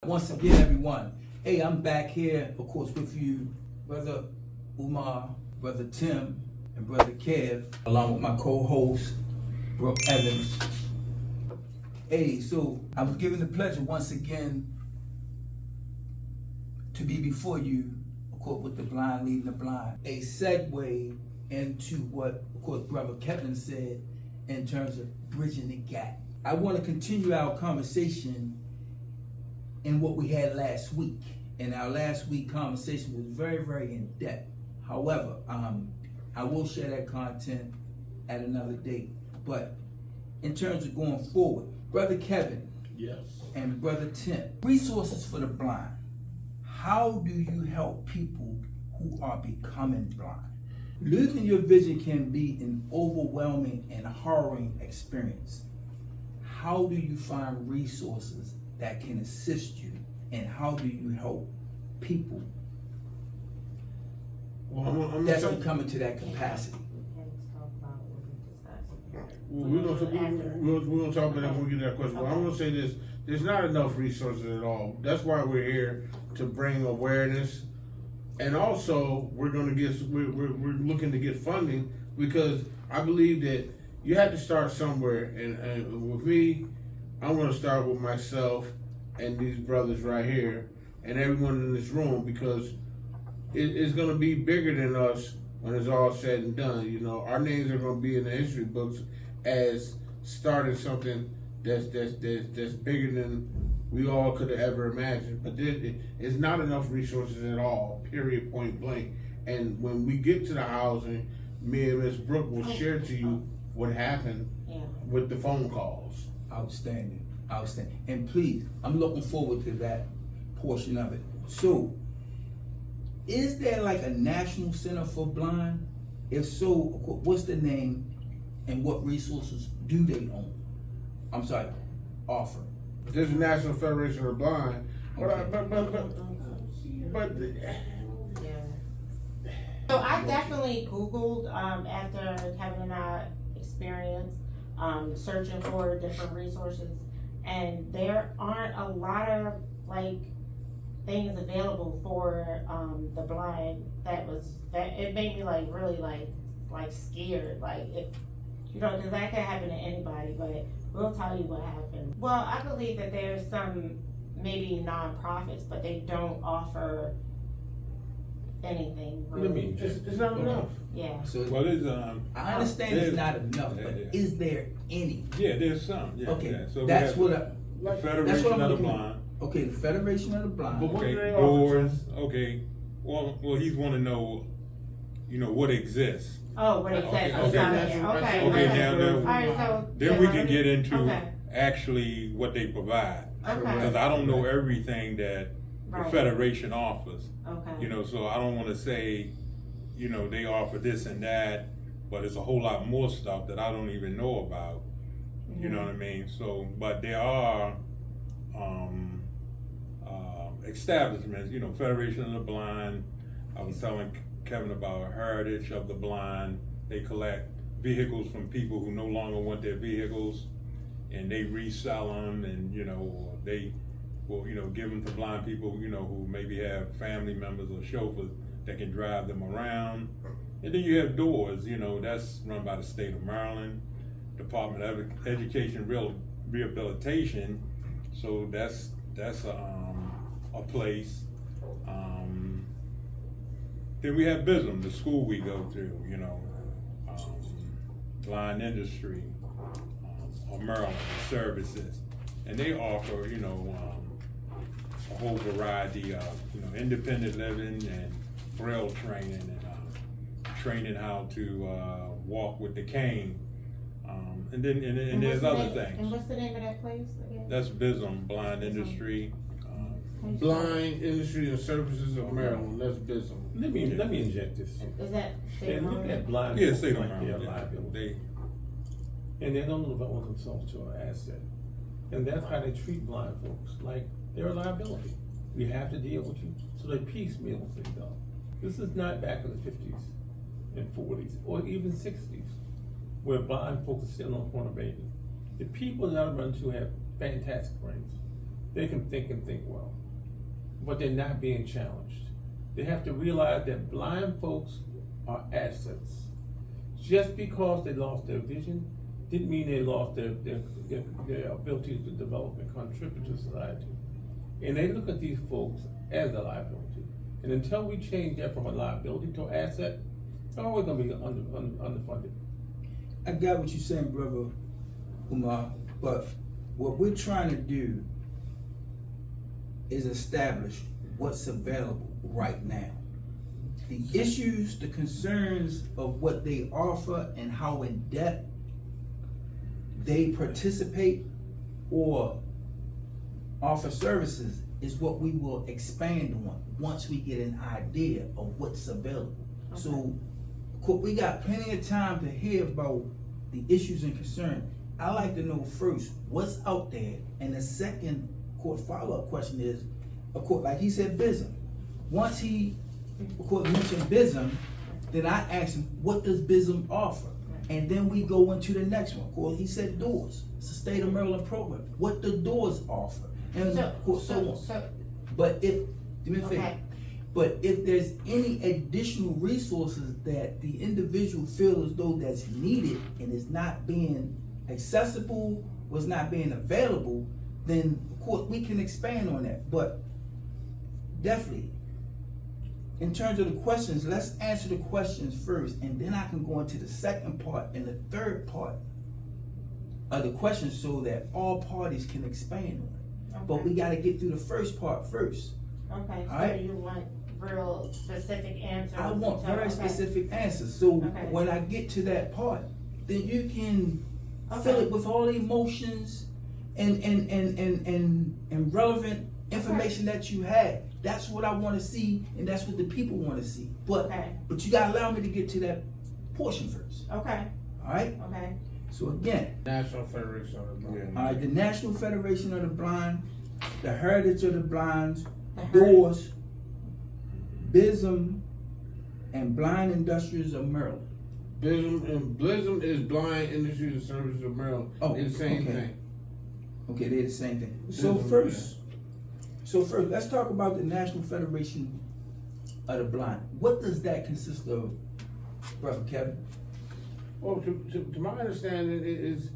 Once again, everyone, hey, I'm back here, of course, with you, Brother Umar, Brother Tim, and Brother Kev, along with my co-host, Brooke Evans. Hey, so I was given the pleasure once again to be before you, of course, with the blind leading the blind. A segue into what, of course, Brother Kevin said in terms of bridging the gap. I want to continue our conversation in what we had last week. And our last week conversation was very, very in depth. However, I will share that content at another date. But in terms of going forward, Brother Kevin, yes, and Brother Tim, resources for the blind. How do you help people who are becoming blind? Losing your vision can be an overwhelming and harrowing experience. How do you find resources that can assist you, and how do you help people that's becoming to that capacity? We're gonna talk about that when we get to that question. But I'm gonna say this: there's not enough resources at all. That's why we're here, to bring awareness, and also we're looking to get funding, because I believe that you have to start somewhere. And with me, I'm gonna start with myself and these brothers right here and everyone in this room, because it's gonna be bigger than us when it's all said and done. You know, our names are gonna be in the history books as starting something that's bigger than we all could have ever imagined. But it's not enough resources at all, period, point blank. And when we get to the housing, me and Ms. Brooke will share to you what happened with the phone calls. Outstanding. And please, I'm looking forward to that portion of it. So, is there like a National Center for Blind? If so, what's the name and what resources do they offer? There's a National Federation of the Blind, but So I definitely Googled after Kevin and I experienced searching for different resources, and there aren't a lot of like things available for the blind. It made me like really like scared, like it, you know, because that could happen to anybody. But we'll tell you what happened. Well, I believe that there's some maybe nonprofits, but they don't offer anything really. I mean, it's not enough. Yeah. So Well, there's I understand it's not enough, but is there any? Yeah, there's some. Yeah, Okay, yeah. So that's what the Federation of the Blind. Okay, the Federation of the Blind. But what do Okay, they offer? doors. Okay, well, he's want to know, you know, what exists. Oh, what it says. Okay, Okay. okay. Okay, now All right, so then we can get into Okay. actually what they provide, Okay. because I don't know everything that the Right. Federation offers. Okay. You know, so I don't want to say, you know, they offer this and that, but it's a whole lot more stuff that I don't even know about. You know what I mean? So, but there are establishments, you know, Federation of the Blind. I was telling Kevin about Heritage of the Blind. They collect vehicles from people who no longer want their vehicles, and they resell them, and you know, or they will, you know, give them to blind people, you know, who maybe have family members or chauffeurs that can drive them around. And then you have Doors, you know, that's run by the state of Maryland, Department of Education Rehabilitation. So that's a place. Then we have BISM, the school we go through, you know, blind industry, or Maryland services, and they offer, you know, a whole variety of, you know, independent living and braille training, and training how to walk with the cane, and then there's other things. And what's the name of that place again? That's BISM, Blind Industry. Blind Industry and Services of Maryland. That's BISM. Let me inject this. Is that And look at blind Yeah, folks state of like their Maryland. liability. And they don't develop themselves to an asset. And that's how they treat blind folks, like they're a liability. We have to deal with you. So they piecemeal things up. This is not back in the 50s and 40s or even 60s, where blind folks are sitting on the corner begging. The people that I run to have fantastic brains. they can think and think well, but they're not being challenged. They have to realize that blind folks are assets. Just because they lost their vision didn't mean they lost their ability to develop and contribute to society. And they look at these folks as a liability. And until we change that from a liability to an asset, they're always gonna be underfunded. I got what you're saying, brother Umar, but what we're trying to do is establish what's available right now. The issues, the concerns of what they offer and how in depth they participate or offer services is what we will expand on once we get an idea of what's available. Okay. So, we got plenty of time to hear about the issues and concerns. I like to know first what's out there, and the second follow-up question is, like he said, BISM. Once he mentioned BISM, then I asked him, what does BISM offer? And then we go into the next one. He said doors. It's a state of Maryland program. What the doors offer, and so on. But if But if there's any additional resources that the individual feels as though that's needed and is not being accessible, was not being available, then of course we can expand on that. But definitely, in terms of the questions, let's answer the questions first, and then I can go into the second part and the third part of the questions so that all parties can expand on it. Okay. But we gotta get through the first part first. Okay, so Alright. you want real specific answers? I want very Okay. specific answers, so Okay. when I get to that part, then you can fill Okay. it with all the emotions and relevant information that you had. That's what I wanna see, and that's what the people wanna see. But you gotta allow me to get to that portion first, Okay, alright? okay. So again, National Federation of the Blind. alright, the National Federation of the Blind, the Heritage of the Blinds, The Heritage- Doors, BISM, and Blind Industries of Maryland. BISM is Blind Industry and Services of Maryland. Oh, It's the same okay. thing. Okay, they're the same thing. So BISM, first, let's talk about the National Federation of the Blind. What does that consist of, Brother Kevin? Well, to my understanding, it is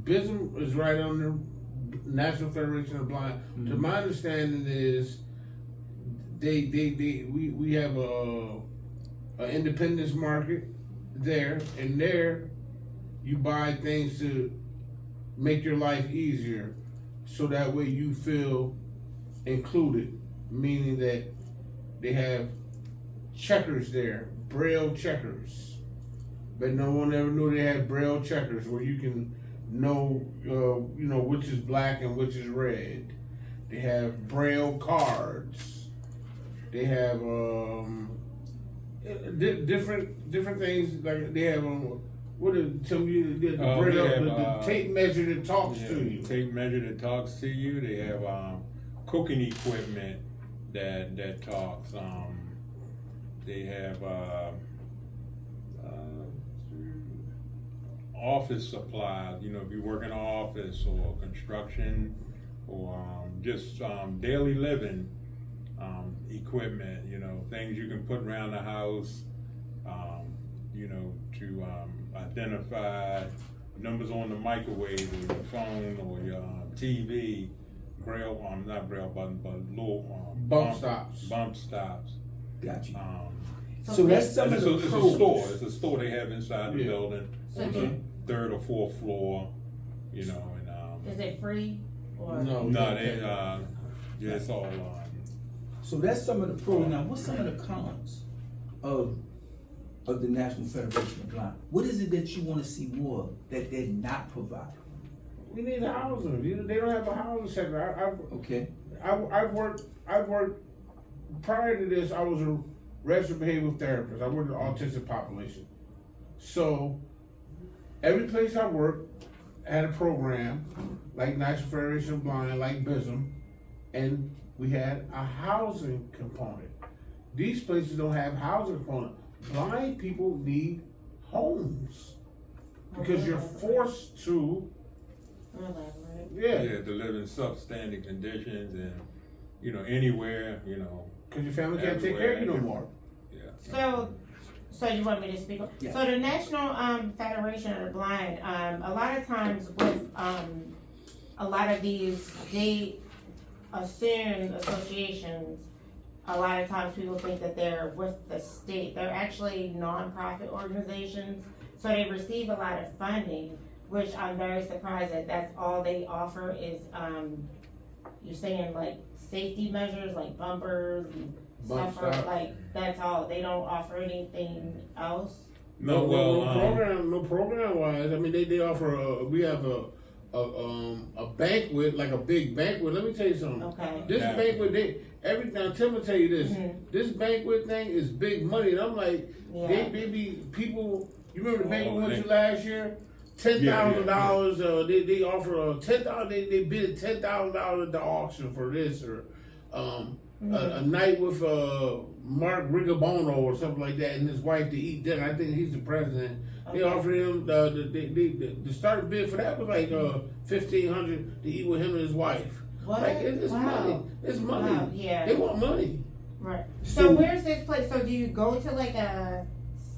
BISM is right under National Federation of the Blind. To my understanding is we have a independence market there, and there you buy things to make your life easier, so that way you feel included, meaning that they have checkers there, Braille checkers. But no one ever knew they had Braille checkers where you can know, which is black and which is red. They have Braille cards. They have different things, like they have the Braille, the tape measure that talks to you. Tape measure that talks to you. They have cooking equipment that talks. They have office supplies, if you work in an office or construction or just daily living equipment, things you can put around the house, to identify numbers on the microwave or your phone or your TV, Braille, not Braille button, but little Bump stops. Bump stops. Got you. So So that's some of the It's a pros. store. It's a store they have inside the Yeah. building So on do- the third or fourth floor, and Is it free or? No. no, it's all So that's some of the pros. Now, what's some of the cons of the National Federation of Blind? What is it that you want to see more that they're not providing? We need a housing. They don't have a housing sector. Okay. I've worked. Prior to this, I was a registered behavioral therapist. I worked with the autistic population. So every place I worked had a program like National Federation of Blind, like BISM, and we had a housing component. These places don't have housing component. Blind people need homes because you're forced to Elaborate. Yeah, to live in substandard conditions and, you know, anywhere, you know, cause your family can't take care of you no more. yeah. So you want me to speak? Yeah. So the National Federation of the Blind, a lot of times with a lot of these, they assume associations. A lot of times people think that they're with the state. They're actually nonprofit organizations, so they receive a lot of funding, which I'm very surprised that that's all they offer is you're saying like safety measures like bumpers and Bump stuff, or stop. like that's all. They don't offer anything else. No, well, no program wise. I mean, they offer. We have a banquet, like a big banquet. Let me tell you something. Okay. This Yeah. banquet, now Tim will tell you this. Mhm. This banquet thing is big money, and I'm like, Yeah. they be people. You remember the banquet we went they- to last year? $10,000. They offer $10,000. They bid $10,000 at the auction for this or. A night with Mark Rigabono or something like that, and his wife to eat dinner. I think he's the president. They Okay. offered him the start bid for that was like $1,500 to eat with him and his wife. What? Like it's Wow. money. It's money. Wow, yeah. They want money. Right. So- So where's this place? So do you go to like a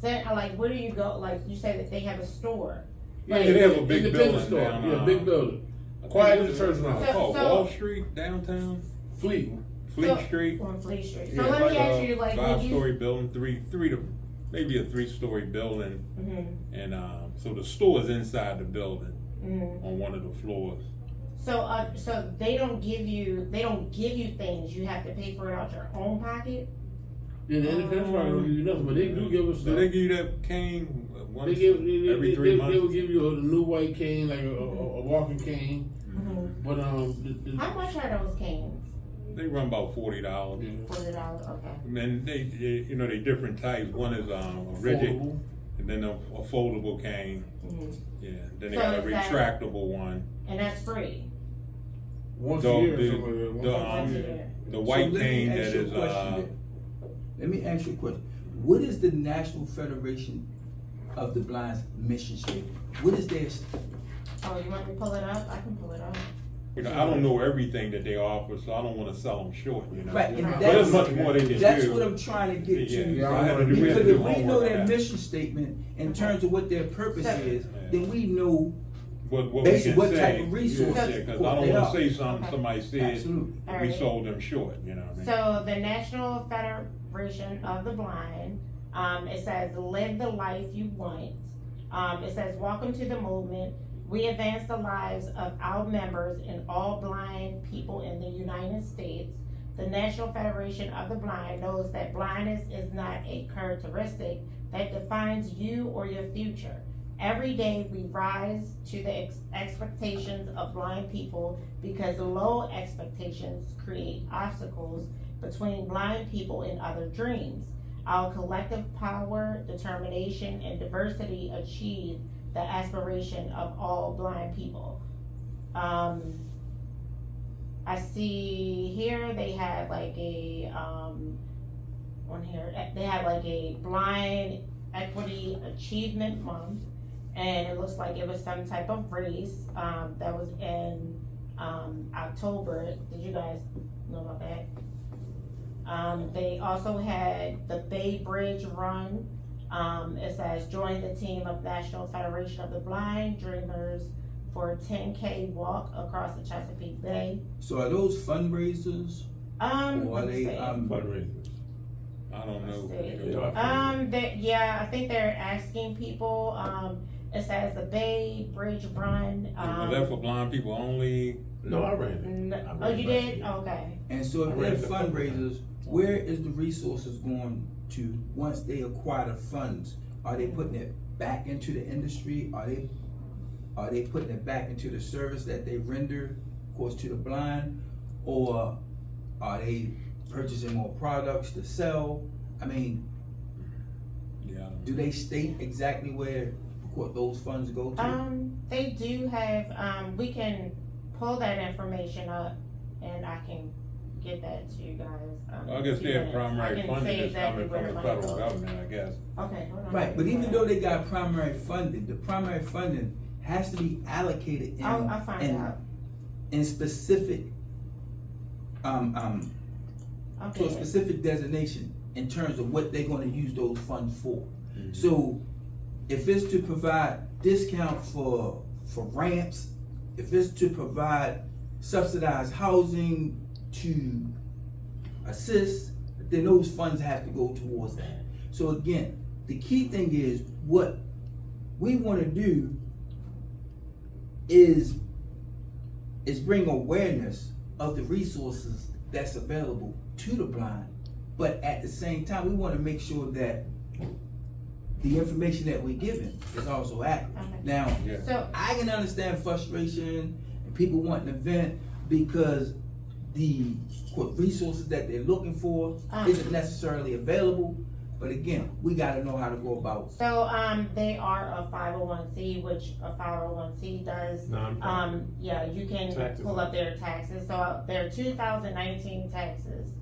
set? Like where do you go? Like you say that they have a store. Yeah, they have a big independent building store. down, Yeah, big building. I think Quiet it's as a church mouse. So- called so- Wall Street downtown, Fleet. Fleet So- Street. On Fleet Street. So Yeah, let me ask you, like, when you. 5-story building, three to maybe a 3-story building, Mhm, and so the store is inside the building mhm. on one of the floors. So they don't give you things. You have to pay for it out your own pocket. Yeah, the independent store don't give you nothing, but they do give us Do stuff. they give you that cane once They give every 3 months? They will give you a new white cane, like a walking cane. Mhm. But How much are those canes? They run about $40. $40. Okay. And they you know, they different types. One is a rigid, Foldable. and then a foldable cane. Mhm. Yeah. Then they So got a is that- retractable one. And that's free. Once The- a year, the- or something like that. the, Once a a year. year. The white So let me cane ask that you a is question then. Let me ask you a question. What is the National Federation of the Blind's mission statement? What is their? Oh, you want me to pull it up? I can pull it up. you know, I don't know everything that they offer, so I don't want to sell them short. You know. Right, and But But there's that's, much more they can that's do. what I'm trying to get Yeah, to. Yeah, I had to do Because we had to if do we know homework their on that. mission statement in terms of what their purpose So- is, Yeah. then we know What we basically can what say. type of resources Yeah, because I don't they want are. to say something Okay. somebody said Absolutely. we Alright. sold them short. You know what I mean? So the National Federation of the Blind, it says live the life you want. It says welcome to the movement. We advance the lives of our members and all blind people in the United States. The National Federation of the Blind knows that blindness is not a characteristic that defines you or your future. Every day we rise to the expectations of blind people because low expectations create obstacles between blind people and other dreams. Our collective power, determination, and diversity achieve the aspiration of all blind people. I see here they have like a on here they have like a blind equity achievement month, and it looks like it was some type of race that was in October. Did you guys know about that? They also had the Bay Bridge Run. It says join the team of National Federation of the Blind Dreamers for a 10K walk across the Chesapeake Bay. So are those fundraisers? Or are Let me they see. Fundraisers. I don't know. Let's see. You know. Yeah, I think they're asking people. It says the Bay Bridge Run. Was that for blind people only? No, I ran it. Oh, you did? Okay. And so if I they're read the fundraisers, where is the resources going to once they acquire the funds? Are they putting it back into the industry? Are they putting it back into the service that they render, of course, to the blind? Or are they purchasing more products to sell? I mean, Yeah. I don't do they state exactly where, of course, those funds go to? They do have, we can pull that information up and I can get that to you guys. Well, I in a guess few their minutes. I primary can funding say is exactly coming where from the money federal goes. government, I guess. Okay, hold on. Right, but even though they got primary funding, the primary funding has to be allocated I'll find out. in specific, to a Okay. specific designation in terms of what they're gonna use those funds for. Mhm. So, if it's to provide discount for ramps, if it's to provide subsidized housing to assist, then those funds have to go towards that. So again, the key thing is what we wanna do is bring awareness of the resources that's available to the blind. But at the same time, we wanna make sure that the information that we're given is also accurate. Okay. Now, Yeah. So, I can understand frustration and people wanting an event because the quote, resources that they're looking for isn't necessarily available. But again, we gotta know how to go about. so, they are a 501c, which a 501c does. Non-profit. Yeah, you can Taxes. pull up their taxes, so their 2019 taxes,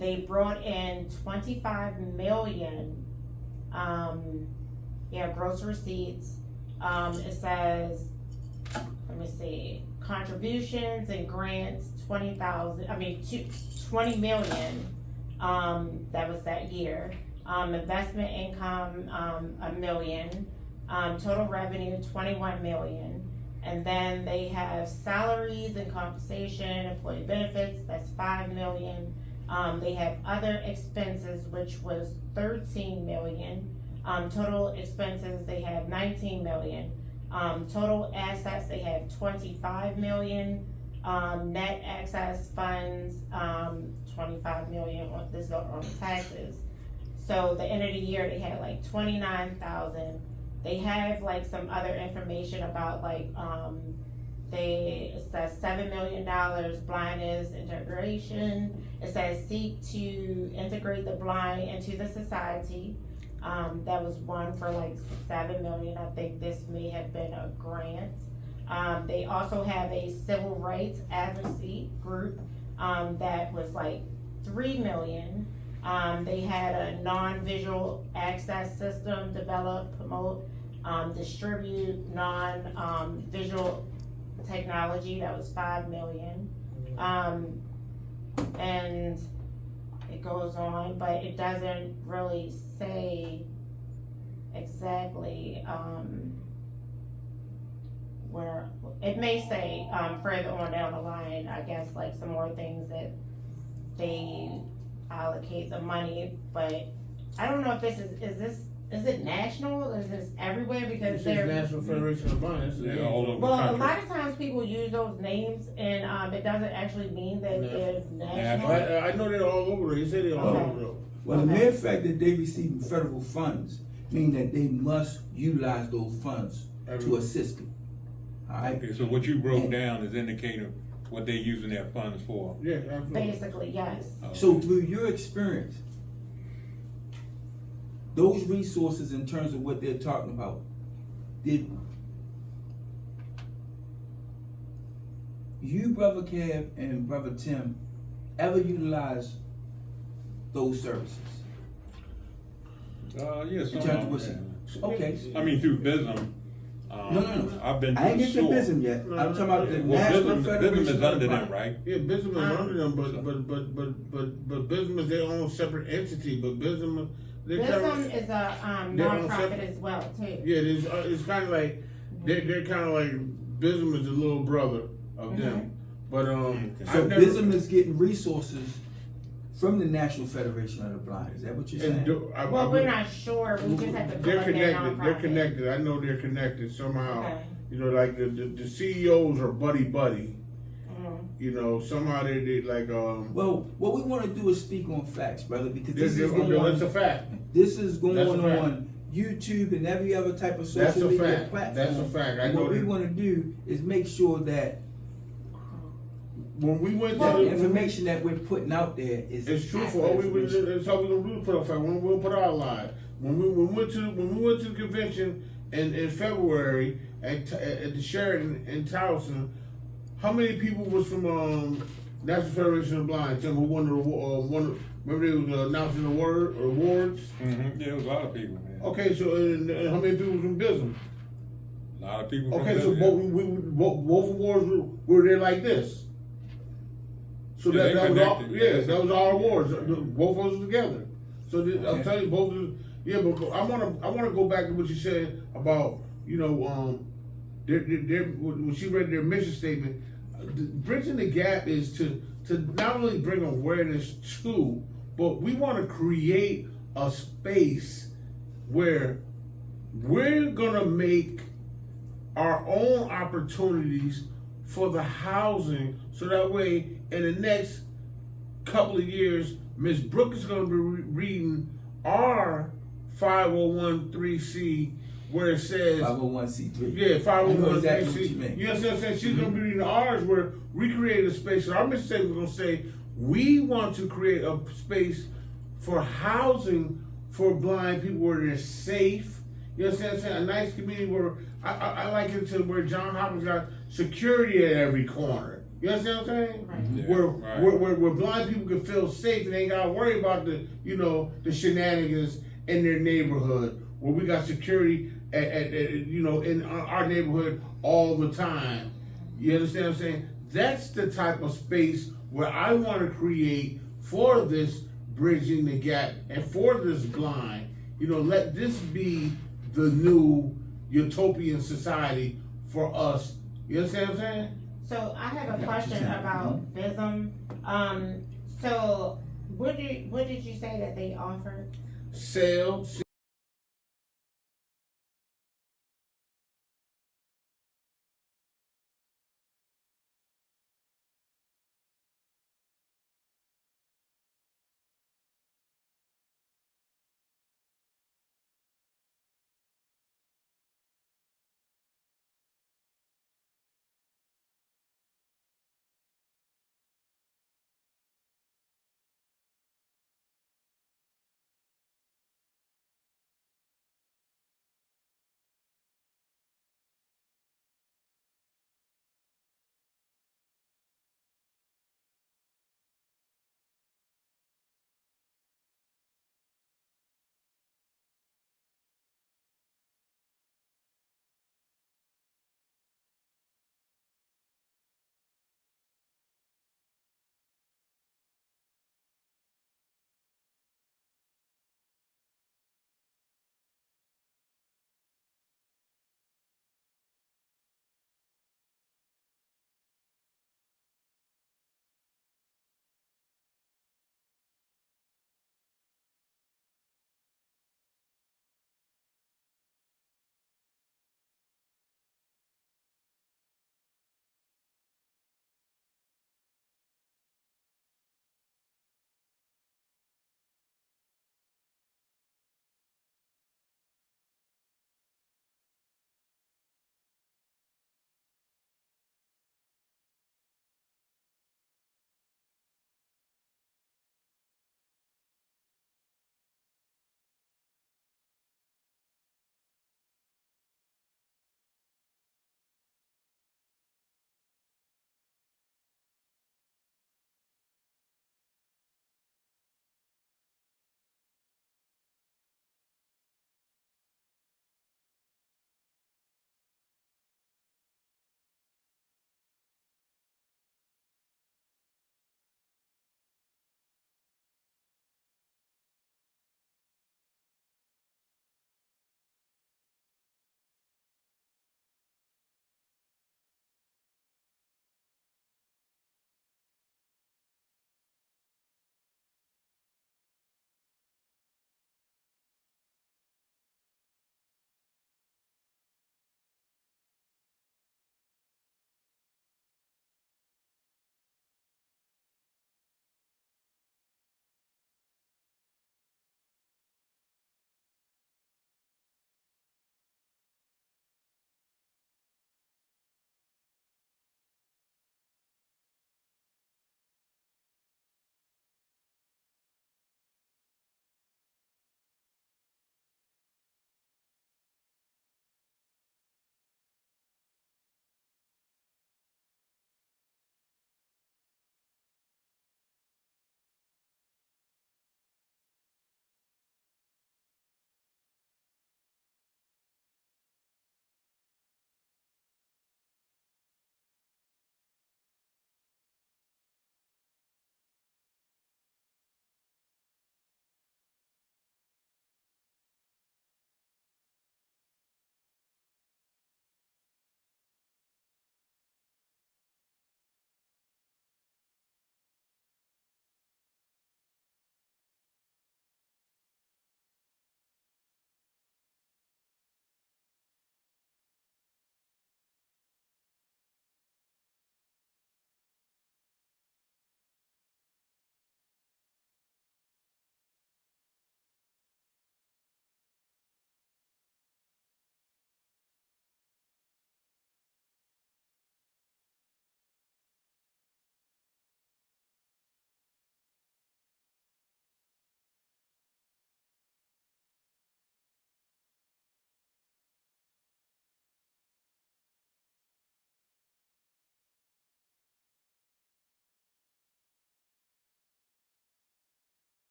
they brought in 25 million, gross receipts. It says, let me see, contributions and grants, 20 million, that was that year. Investment income, $1 million, total revenue, 21 million. And then they have salaries and compensation, employee benefits, that's 5 million. They have other expenses, which was 13 million. Total expenses, they have 19 million. Total assets, they have 25 million. Net excess funds, 25 million, this is on taxes. So the end of the year, they had like 29,000. They have like some other information about like, it says $7 million blindness integration. It says seek to integrate the blind into the society. That was one for like 7 million. I think this may have been a grant. They also have a civil rights advocacy group, that was like 3 million. They had a non-visual access system develop, promote, distribute non-visual technology, that was 5 million. And it goes on, but it doesn't really say exactly, where, it may say, further on down the line, I guess, like some more things that they allocate the money, but I don't know if this is it national, is this everywhere, because This is they're. National Federation of Blind. Yeah, all over the Well, a country. lot of times people use those names and, it doesn't actually mean that No. they're national. I know they're all over. They say they're all Okay. over though. Well, the Okay. mere fact that they receiving federal funds mean that they must utilize those funds to assist them. Alright? Okay, so what you broke down is indicating what they're using their funds for. Yeah, absolutely. Basically, yes. So through your experience, those resources in terms of what they're talking about, did you, Brother Kev, and Brother Tim ever utilize those services? Yeah, In some terms of of what's- them. Okay. I mean, through BISM. No. I've been I ain't through get to SOAR. BISM yet. I'm talking about the Well, National BISM Federation is of under the them, Blind. right? Yeah, BISM is under them, but BISM is their own separate entity. But BISM, they're kind BISM of, is a they're on nonprofit separate- as well too. yeah, it's kind of like they're kind of like BISM is the little brother of them. But So I've never- BISM is getting resources from the National Federation of the Blind. Is that what you're and saying? Well, we're not sure, we just have to pull They're up their connected. They're nonprofit. connected. I know they're connected somehow. Okay. You know, like the CEOs are buddy. Mhm. You know, somehow they like Well, what we want to do is speak on facts, brother, because That's this is going a fact. This is going That's a fact. on YouTube and every other type of That's social a media fact. platform. That's a fact. I And know what we that. want to do is make sure that When we went the to the information that we're putting out there is it's truthful. All accurate information. that's all we gonna do. Put up fact. We'll put our lie. When we went to the convention in February at the Sheraton in Towson, how many people was from National Federation of Blind? Tim, who won the remember they was announcing the awards. Mm-hmm. Yeah, it was a lot of people, man. Okay, so and how many people was from BISM? A lot of people. from Okay, so Bethlehem. both awards were there like this. So Yeah, they that was all. connected. Yeah, that was our awards. Both of us together. So I'm telling you, both. Yeah, but I wanna go back to what you said about when she read their mission statement. Bridging the gap is to not only bring awareness to, but we want to create a space where we're gonna make our own opportunities for the housing, so that way in the next couple of years, Miss Brooke is going to be reading our 501(c) where it says 501c3. yeah, I know exactly 501(c). what you mean. You understand what I'm saying? She's going to be reading ours where we create a space. So our mission statement is going to say we want to create a space for housing for blind people where they're safe. You understand what I'm saying? A nice community where I like it to where John Hopkins got security at every corner. You understand what I'm saying? Right. Yeah, right. Where blind people can feel safe and they ain't gotta worry about the shenanigans in their neighborhood. Where we got security in our neighborhood all the time. You understand what I'm saying? That's the type of space where I want to create for this bridging the gap and for this blind. Let this be the new utopian society for us. You understand what I'm saying? So I have a Yeah, what you question saying. about BISM. So what did you say that they offered? Sale,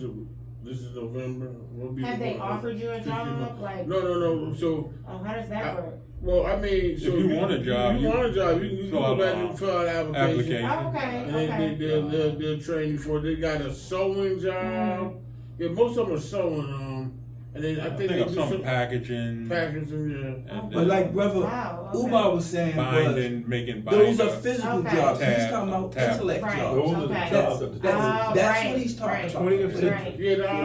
what's it? This is November. We'll be Have they November. offered you a 15 job? months. Like, No. So, oh, how does that work? well, I mean, so If you want a job, you want a job, you fill go out back an and fill out an application. application. Oh, okay, And okay. they'll train you for it. They got a sewing job. Yeah, most of them are sewing. And then I think they of do some some packaging. packaging. Yeah. And But like brother Wow, okay. Umar was saying, binding, making those binder. are physical Okay. jobs. He's Tab- talking about tab. intellect Right. jobs. Those are the Okay. jobs of the That's Oh, that's right, what he's talking right. about. 20th century. Right.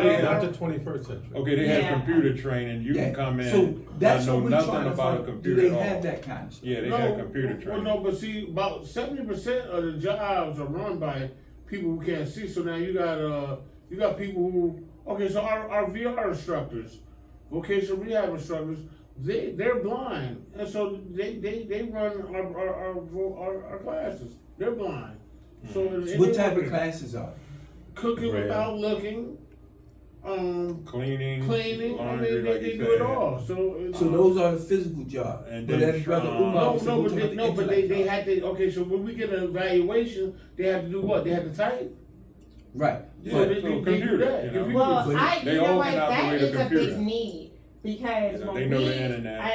Yeah, Not the 21st century. Okay, they have Yeah. computer training. You Yeah. can come in. So that's not know what we're nothing trying to about a find. Do computer they at all. have that kind of stuff? Yeah, they have computer training. Well, no, but see, about 70% of the jobs are run by people who can't see. So now you got people who. Okay, so our VR instructors, vocational rehab instructors, they're blind, and so they run our classes. They're blind. So What type of classes are? cooking Right. without looking, Cleaning, cleaning. laundry, like they you do said. it all. So So those are the physical jobs. And But then, as brother Umar No, was saying, no, we're but talking they, about the no, but they intellect had to. Okay, so when we get an evaluation, they have to do what? They have to type. Right. Yeah, So so they do computer, that. you know. If Well, But they you all know what, can that operate a is a computer. big need, because Yeah, when they know we, the internet. I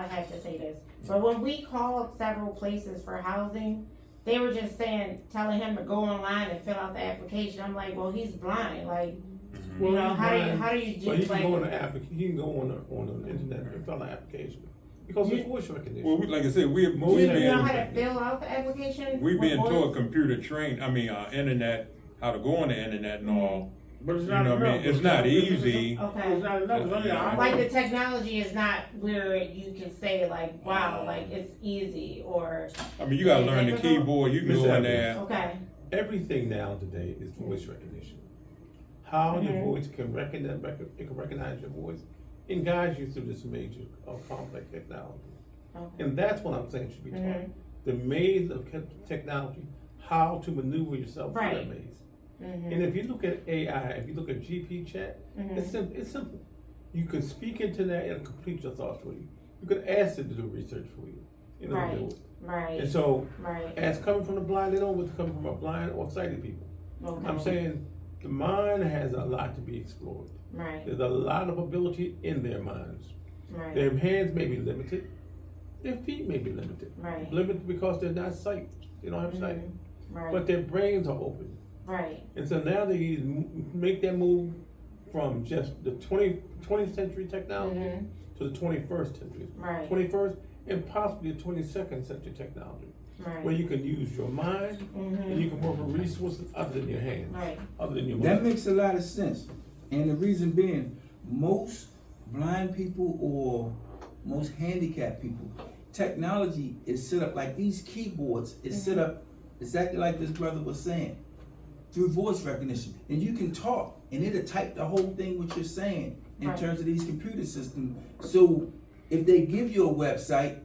have to say this, but when we called several places for housing, they were just telling him to go online and fill out the application. I'm like, well, he's blind, like, you know, how do you do, But he can go on like, the he can go on the internet and fill out an application because it's voice recognition. Well, like I said, we do you know how to being fill out the application? we with being voice? taught computer train. I mean, internet, how to go on the internet and all. But it's You not know what I enough. mean? It's not easy. Okay. It's not enough. It's only an hour. Like the technology is not where you can say like, wow, like it's easy, or, I mean, you gotta Is it learn the difficult? keyboard. You can Miss go in Evans. there. okay, Everything now today is voice recognition. How your Mhm. voice can recognize your voice and guide you through this major complex technology. okay. And that's what I'm saying should be taught. Mhm. The maze of technology, how to maneuver yourself through that Right. maze. Mhm. And if you look at AI, if you look at GP chat, Mhm. it's simple. You can speak into that and complete your thoughts for you. You can ask it to do research for you. You know, Right. do it. Right, And so, right, as coming from the blind, they don't want to come from a blind or sighted people. okay. I'm saying the mind has a lot to be explored. Right, There's a lot of ability in their minds. right, Their hands may be limited. Their feet may be limited. right. Limited because they're not sight. They don't have sight. Mhm. Right, But their brains are open. right, And so now they make that move from just the 20th century technology Mhm. to the 21st century. right, 21st and possibly the 22nd century technology, where right, you can use your mind and Mhm. you can work with resources other than your hands, right, other than your That mind. makes a lot of sense. And the reason being, most blind people or most handicapped people, technology is set up like these keyboards is set up exactly like this brother was saying, through voice recognition. And you can talk and it'll type the whole thing what you're saying in Right. terms of these computer systems. So if they give you a website,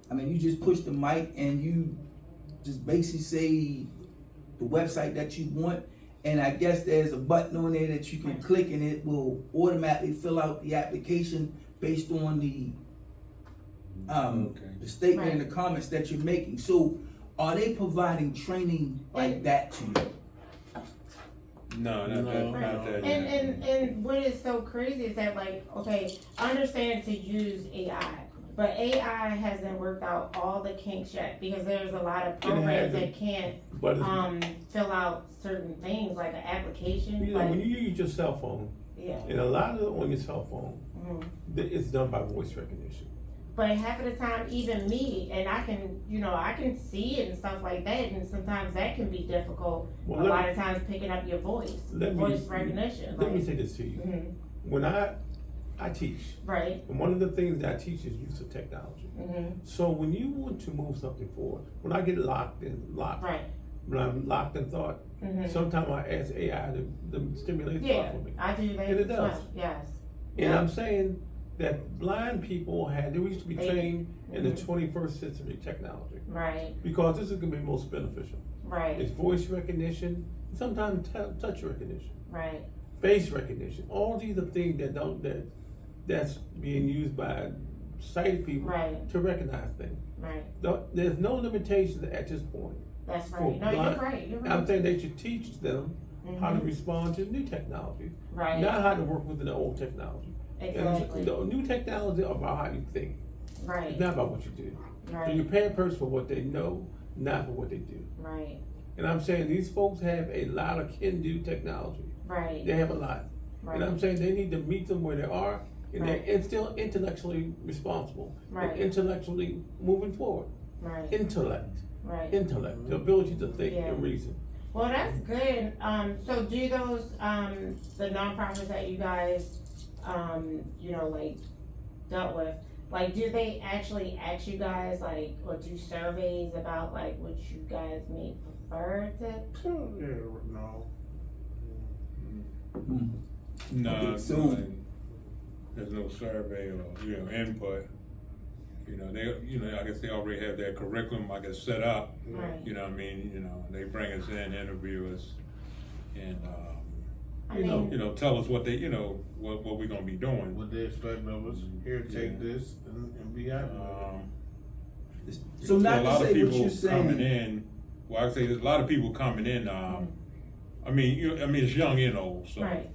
I mean, you just push the mic and you just basically say the website that you want, and I guess there's a button on there that you can click and it will automatically fill out the application based on the Okay. the statement and Right. the comments that you're making. So are they providing training like that to you? No, not that. Right. Not that. And what is so crazy is that, like, okay, I understand to use AI, but AI hasn't worked out all the kinks yet, because there's a lot of programs that can't But it's, fill out certain things like an application. you know, Like, when you use your cell phone, yeah. and a lot of it on your cell phone, Mhm. it's done by voice recognition. But half of the time, even me, and I can see it and stuff like that, and sometimes that can be difficult. Well, A let lot me- of times picking up your voice, Let me- voice recognition. Let me Like, say this to you. mhm. When I teach, Right. and one of the things that I teach is use of technology. Mhm. So when you want to move something forward, when I get locked, Right. when I'm locked in thought, Mhm. sometimes I ask AI to stimulate Yeah, thought for me. I do that And it as does. well. Yes. And Yeah. I'm saying that blind people they used to be They- trained in the Mhm. 21st century technology, Right. because this is going to be most beneficial. Right. It's voice recognition, sometimes touch recognition, Right. face recognition. All these are things that's being used by sighted people Right. to recognize things. Right. There's no limitations at this point. That's For right. No, blind- you're right. You're right. I'm saying they should teach them how to respond to new technology, Right. not how to work with the old technology. Exactly. And the new technology is about how you think. Right. It's not about what you do. So you Right. pay a person for what they know, not for what they do. Right. And I'm saying these folks have a lot of can-do technology. Right. They have a lot. And I'm Right. saying they need to meet them where they are, and Right. they're still intellectually responsible. Right. And intellectually moving forward. Right. Intellect. Right. Intellect. The ability to think Yeah. and reason. Well, that's good. So do those, the nonprofits that you guys, like dealt with, like, do they actually ask you guys, like, or do surveys about, like, what you guys may prefer to? Yeah, no. No, Okay, so- there's no survey or, input. I guess they already have their curriculum, I guess, set up. Right. You know what I mean? They bring us in, interview us, and, I mean, tell us what they, what we're gonna be doing. What they expect of us. Here, take Yeah. this and be happy. So not a to lot of say what people you're coming saying. in, well, I say there's a lot of people coming in, it's young and old, so. right,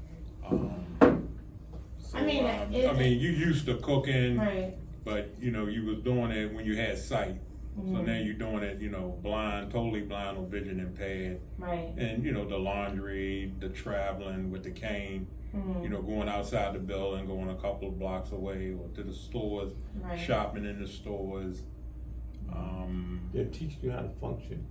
So, I mean, you used to cooking, right, but, you was doing it when you had sight. So Mhm. now you're doing it, blind, totally blind or vision impaired. right, And, the laundry, the traveling with the cane, mhm, going outside the building, going a couple of blocks away or to the stores, right, shopping in the stores. They're teaching you how to function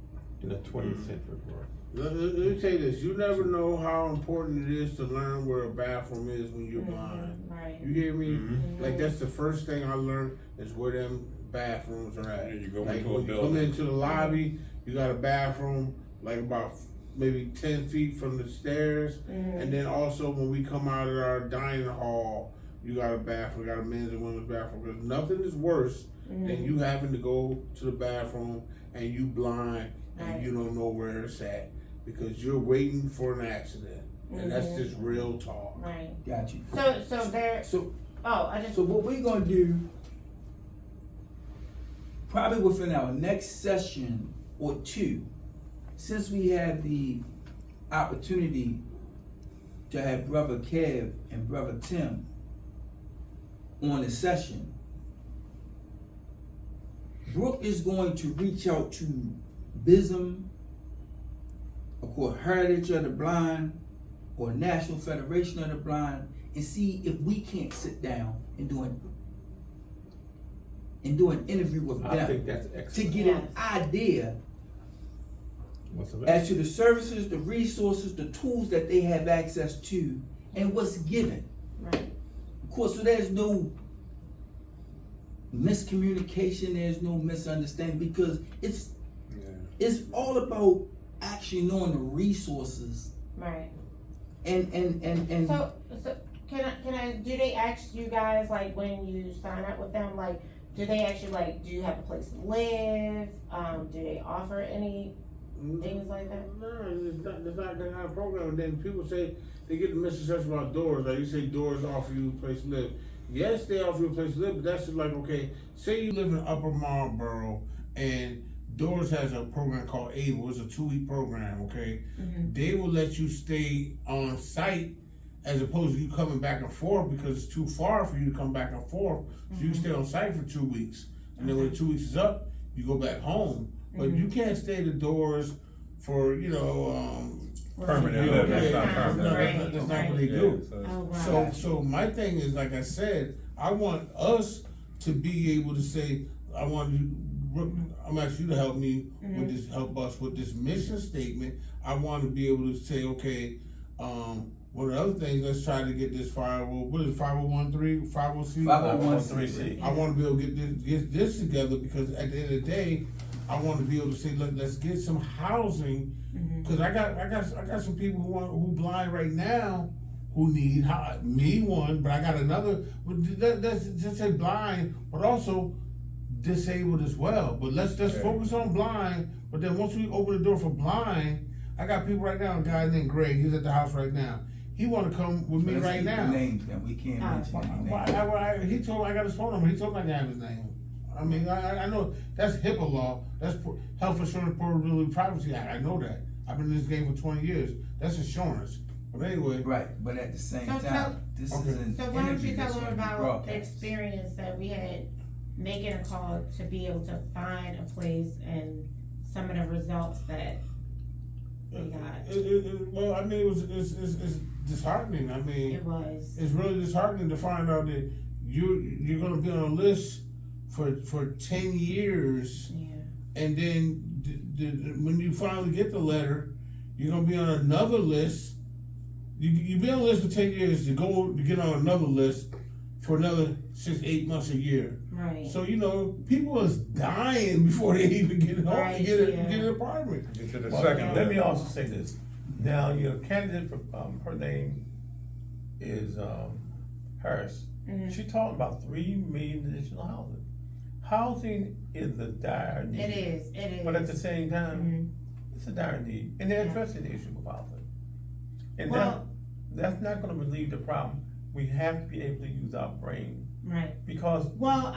in a 20th century world. Let me tell you this, you never know how important it is to learn where a bathroom is when you're blind. right, You hear me? Mhm. Like, that's the first thing I learned is where them bathrooms are at. Yeah, you go Like, into a when you come building. into the lobby, you got a bathroom like about maybe 10 feet from the stairs. mhm, And then also when we come out of our dining hall, you got a bathroom, got a men's and women's bathroom. Because nothing is worse than you having to go to the bathroom and you blind and Right. you don't know where it's at because you're waiting for an accident. And that's Mhm. just real talk. right. Got you. So there, So I just, So what we're gonna do, probably within our next session or two, since we have the opportunity to have Brother Kev and Brother Tim on the session, Brooke is going to reach out to BISM, of course, Heritage of the Blind, or National Federation of the Blind, and see if we can't sit down and do an interview with I think them that's to excellent. get an idea What's the as to the services, the resources, the tools that they have access to, and what's given. right, Of course, so there's no miscommunication, there's no misunderstanding, because it's all about actually knowing the resources right. and So can I, do they ask you guys, like, when you sign up with them, like, do they actually, like, do you have a place to live? Do they offer any things like that? No, it's not that kind of program. And then people say they get the misconception about doors. Like you say, doors offer you a place to live. Yes, they offer you a place to live, but that's just like, okay, say you live in Upper Marlboro and Doors has a program called ABLE. It's a 2-week program, okay? Mhm. They will let you stay on site as opposed to you coming back and forth because it's too far for you to come back and forth. So you can stay on site for 2 weeks. And then when the 2 weeks is up, you go back home. But you can't stay at the Doors for, Permanent, Yeah, that's not yeah, permanent. that's not what they do. Oh, wow. So my thing is, like I said, I want us to be able to say, I'm asking you to help me with this, help us with this mission statement. I want to be able to say, okay, one of the other things, let's try to get this 501c? 501c. I want to be able to get this together because at the end of the day, I want to be able to say, look, let's get some housing. Because I got some people who blind right now who need me one, but I got another. Let's just say blind, but also disabled as well. But let's focus on blind. But then once we open the door for blind, I got people right now. A guy named Greg, he's at the house right now. He want to come with me right now. Names that we can't mention any names. He told I got his phone number. He told me I didn't have his name. I mean, I know that's HIPAA law. That's Health Insurance Portability Privacy Act. I know that. I've been in this game for 20 years. That's insurance. But anyway, Right, but at the same So time, this okay. is an So why don't interview you tell that's them going to be about the broadcast. experience that we had making a call to be able to find a place and some of the results that we got? Well, I mean, it's disheartening. I mean, It was. it's really disheartening to find out that you're gonna be on a list for 10 years, Yeah. and then when you finally get the letter, you're gonna be on another list. You be on a list for 10 years to get on another list for another 6-8 months a year. Right. So people is dying before they even get home Right, to get yeah. an apartment. Get to the Well, second. let me also say this. Now, your candidate for, her name is, Harris. Mhm. She talked about 3 million additional housing. Housing is a dire need. It is. But at the same time, Mhm. it's a dire need, and they're Yeah. addressing the issue of housing. And Well- that's not gonna relieve the problem. We have to be able to use our brain, Right. because Well,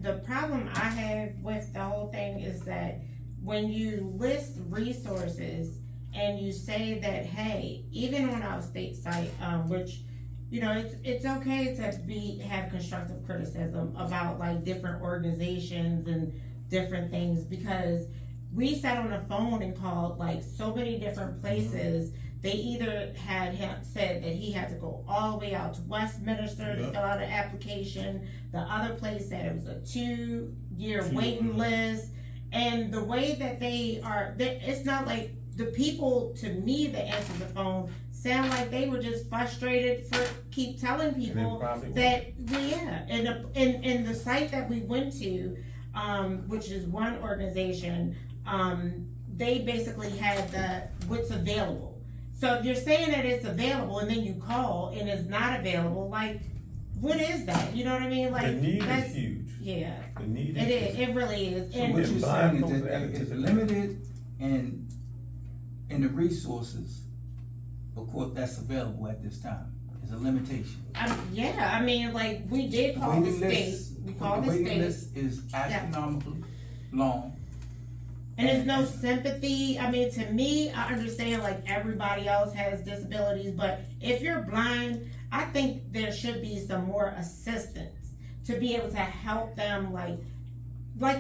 the problem I have with the whole thing is that when you list resources and you say that, hey, even on our state site, which, it's okay to have constructive criticism about like different organizations and different things, because we sat on the phone and called like so many different places. They either had him said that he had to go all the way out to Westminster to Yep. fill out an application. The other place said it was a 2-year 2 waiting years. list. And the way that it's not like the people to me that answered the phone sound like they were just frustrated for keep telling and they people probably that and the site that we went to, which is one organization, they basically had what's available. So if you're saying that it's available and then you call and it's not available, like, what is that? You know what I mean? Like, the need that's, is huge. yeah, The need it is is, huge. it really is. So And what you're saying is Blind that folks it's attitude. limited in the resources, of course, that's available at this time. It's a limitation. I mean, like, we did call the state, we called the waiting state, list is astronomically long. and there's no sympathy. I mean, to me, I understand like everybody else has disabilities, but if you're blind, I think there should be some more assistance to be able to help them, like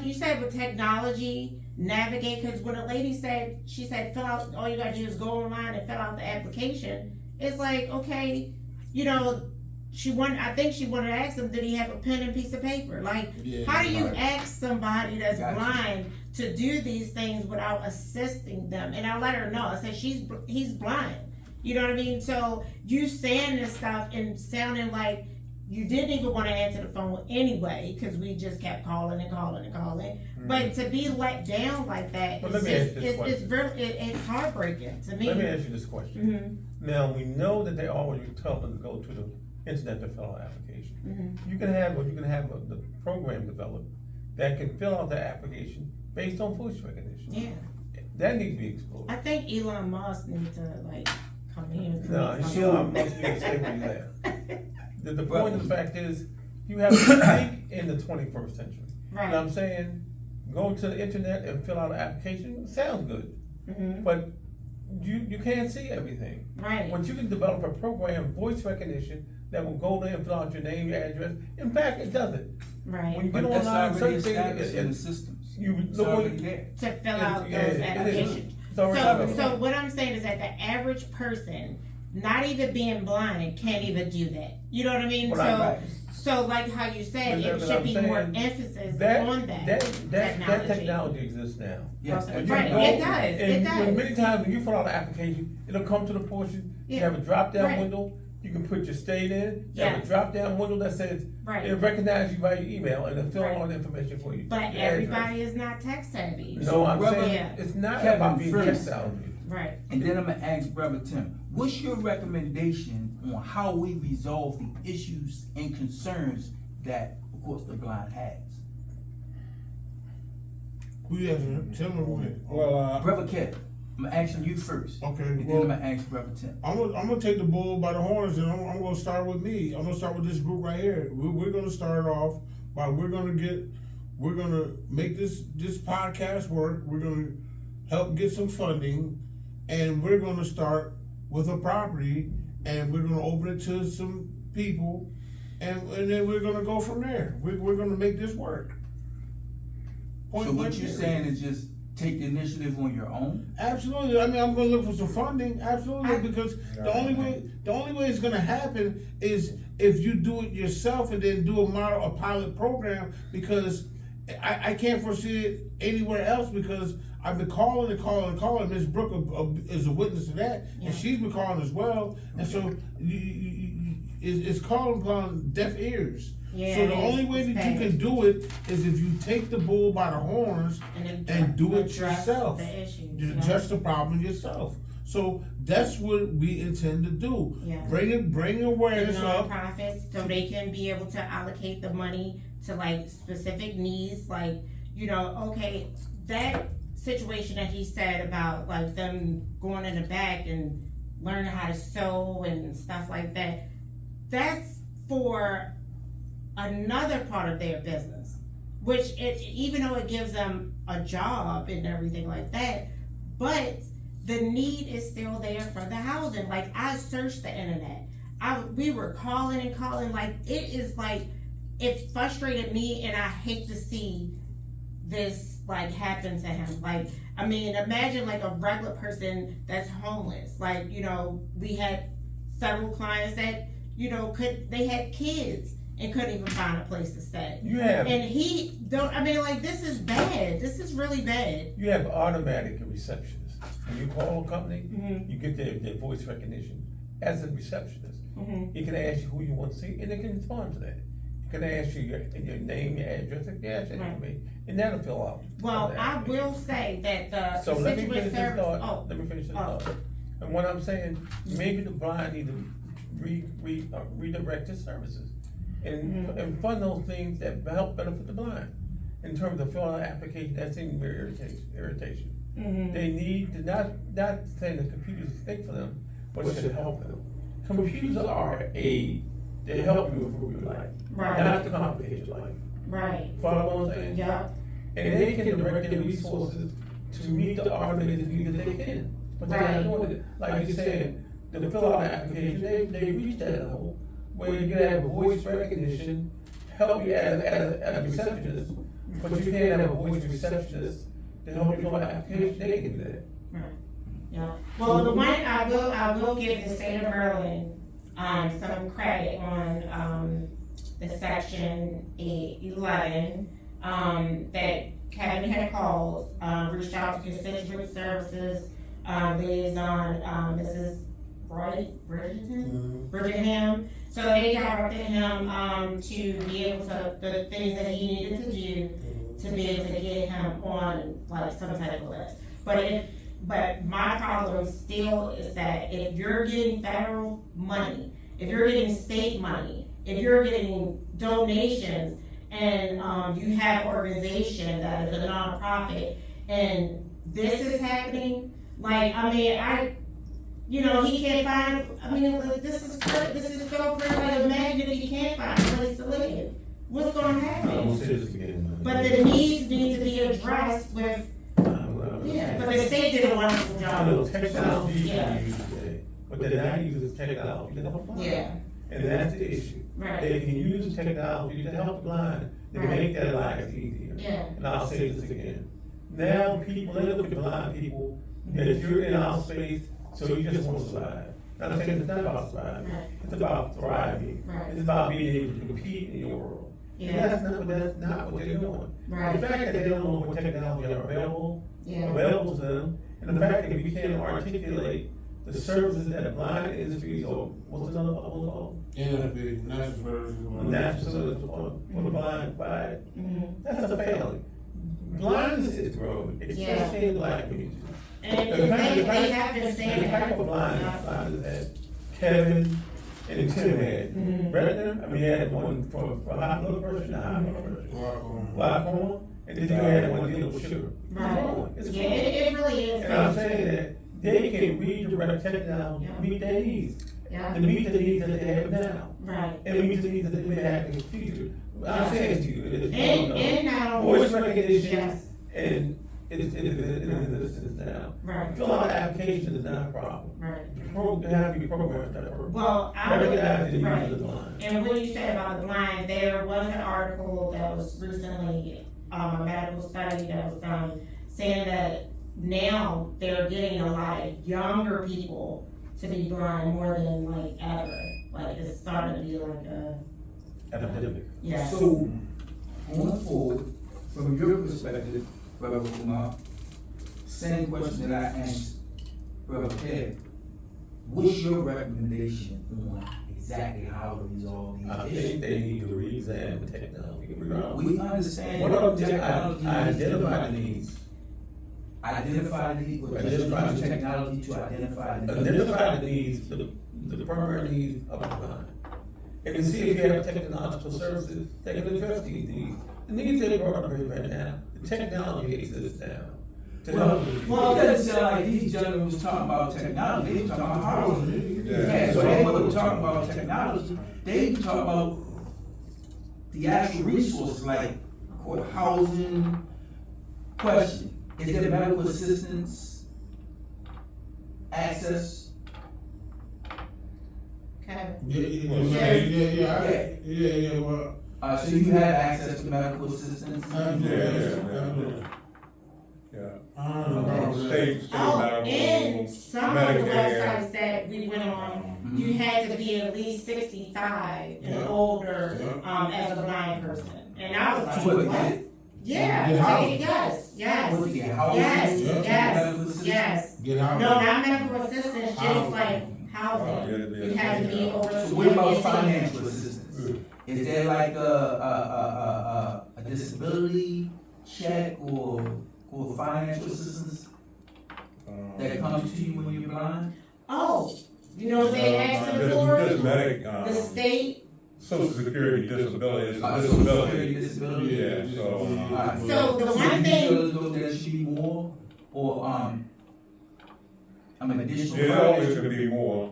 you said, with technology, navigate. Because when a lady said, she said, fill out, all you gotta do is go online and fill out the application. It's like, okay, I think she wanted to ask him, did he have a pen and piece of paper? Like, Yeah, how do you right. ask somebody that's Gotcha. blind to do these things without assisting them? And I let her know. I said, he's blind. You know what I mean? So you saying this stuff and sounding like you didn't even want to answer the phone anyway, because we just kept calling and calling and calling. But to be let down like that, Well, it's let me ask just, this question. it's heartbreaking to me. Let me ask you this question. Mhm, Now, we know that they always tell them to go to the internet to fill out an application. mhm. You can have the program developed that can fill out the application based on voice recognition. Yeah. That needs to be explored. I think Elon Musk needs to come here. and No, create you know, I'm supposed to be stay where you at. something. The point of the fact is, you have to think in the 21st century. You know what Right. I'm saying? Go to the internet and fill out an application, sounds good, Mhm. but you can't see everything. Right. But you can develop a program, voice recognition, that will go there and fill out your name, your address. In fact, it does it. Right. When you get But that's online, already certain established in the things, systems. you It's look already what- there. To fill out Yeah, those it is. applications. It's already So done. what I'm saying is that the average person, not even being blind, can't even do that. You know what I mean? Right. So like how you said, But it I'm should be more saying emphasis that on that that technology exists now. Yes, Right, and it you does. go- And many times when you fill out an application, it'll come to the portion, you Yeah. have a drop down Right. window, you can put your state in, you have a Yes. drop down window that says, Right. it recognizes you by your email and it'll fill Right. all the information for you. But Your everybody is not tech savvy. address. No, I'm Brother saying, Yeah. it's not Kevin about being first. tech savvy. Right. And then I'm gonna ask Brother Tim, what's your recommendation on how we resolve the issues and concerns that, of course, the blind has? Who you asking? Tell me when. Well, Brother Kevin, I'm asking you first. Okay, And then well- I'm gonna ask Brother Tim. I'm gonna take the bull by the horns, and I'm gonna start with me. I'm gonna start with this group right here. We're gonna start off by we're gonna make this podcast work. We're gonna help get some funding, and we're gonna start with a property, and we're gonna open it to some people, and then we're gonna go from there. We're gonna make this work. Point So what blank you're period. saying is just take the initiative on your own? Absolutely. I mean, I'm gonna look for some funding. Absolutely, because the only way it's gonna happen is if you do it yourself and then do a pilot program. Because I can't foresee it anywhere else, because I've been calling and calling and calling. Ms. Brooke is a witness to that, Yeah. and she's been calling as well. And so it's calling upon deaf ears. Yeah, So the it only is. way It's that you bad. can do it is if you take the bull by the horns and do it address yourself. the issues, You yeah. address the problem yourself. So that's what we intend to do. Yeah. Bring awareness The up. nonprofits, so they can be able to allocate the money to like specific needs, like, you know, okay, that situation that he said about like them going in the back and learning how to sew and stuff like that, that's for another part of their business, which even though it gives them a job and everything like that, but the need is still there for the housing. Like, I searched the internet. We were calling and calling. Like, it frustrated me, and I hate to see this like happen to him. Like, I mean, imagine like a regular person that's homeless. Like, you know, we had several clients that, you know, they had kids and couldn't even find a place to stay. You have This is bad. This is really bad. you have automatic receptionists. When you call a company, Mhm. you get their voice recognition as a receptionist. Mhm. It can ask you who you want to see, and it can respond to that. It can ask you your name, your address, it can ask you Right. information, and that'll fill out. Well, the I application. will say that the So let me constituent finish this service. thought. Let me finish this Oh. thought. And what I'm saying, maybe the blind need to redirect his services and fund those things that help benefit the blind. In terms of filling out an application, that seems very irritation. Mhm. They need to not saying the computers is fake for them, but it should help them. Computers are a they help you improve your life, Right. not to complicate your life. Right. Follow what I'm saying? Yeah. And they can direct their resources to meet the automated needs that they can. But they're not doing it. Like you said, to fill out the application, they reach that level where you can have a voice recognition, help you as a receptionist, but you can't have a voice receptionist to help you fill out the application, they can do that. Right. Yeah. Well, the one I will give the state of Maryland some credit on the section 11 that Kevin had called, reached out to constituent services liaison, Mrs. Bridgingham. So they directed him to be able to, the things that he needed to do to be able to get him on like some type of list. But my problem still is that if you're getting federal money, if you're getting state money, if you're getting donations, and you have organization that is a nonprofit, and this is happening, like, I mean, he can't find, like, this is so crazy. Like, imagine if he can't find a place to live. What's gonna happen? But the needs need to be addressed with, but the state did a wonderful job. Technology Yeah. you use today, but they're not using technology to help the blind. Yeah. And that's the issue. Right. They can use technology to help the blind, to Right. make their lives easier. Yeah. And I'll say this again. Now people, they look at blind people, that you're in our space, so you just want to survive. Now I'm saying it's not about surviving, Right. it's about thriving. Right. It's about being able to compete in your world. Yeah. And that's not what they're doing. Right. The fact that they don't know what technology are available to them, and the fact that we can't articulate the services that the blind industry or what's another one? NFB, National Service for the Blind provide. That's a failing. Blindness is growing, especially in the black community. And The they have been saying the type that. of blindness that Kevin and Tim had. Brendan, we had one for a high blood pressure and a high blood pressure. Glaucoma, and then you had one dealing with sugar. Right. It's Yeah, growing. it really is. And I'm saying that they can redirect technology to meet their needs, Yeah. to meet the needs that they have now, Right. and meet the needs that they may have in the future. I'm saying to you, And not only. voice recognition Yes. and it's now. Right. Fill out an application is not a problem. Right. They have to be programmed for that purpose. Well, I would, Recognize the needs right. of the blind. And what you said about the blind, there was an article that was recently, a medical study that was done saying that now they're getting a lot of younger people to be blind more than like ever. Like it's starting to be like a, Epidemic. yeah. So, going forward, from your perspective, Brother Umar, same question that I asked Brother Ted. What's your recommendation on exactly how to resolve these I issues? think they need to re-examine technology. We understand One of them, technology. identify the needs. Identify the need, or just Identify use the- technology to identify the need. Identify the needs, the primary needs of the blind. And see if you have technological services that can address these needs. The needs they brought up here right now, the technology exists now. Well, it doesn't sound like these gentlemen was talking about technology, they were talking about hardware. Yeah, so they weren't talking about technology, they were talking about the actual resources, like housing. Question, is there medical assistance access? Okay. Yeah, well, So you have access to medical assistance? State Oh, medical, and some of the Medicare. websites that we went on, you had to be at least 65 and Yeah. older, Yeah. as a blind person. And I was To like, what, what? get, Yeah, Get housing. yes, yes, what, get housing? yes, Yeah. yes, Medical assistance? yes. get out. No, not medical assistance, just Housing. like housing. Yeah, You had to be over. So what about financial assistance? Is there like a disability check or financial assistance that comes to you when you're blind? Oh, you know what they asking Just for? medic, The state, Social Security disability, it's a Social disability. Security disability? Yeah, so, Alright. So the one do you thing- feel as though there should be more, or, additional? yeah, there always financial- could be more,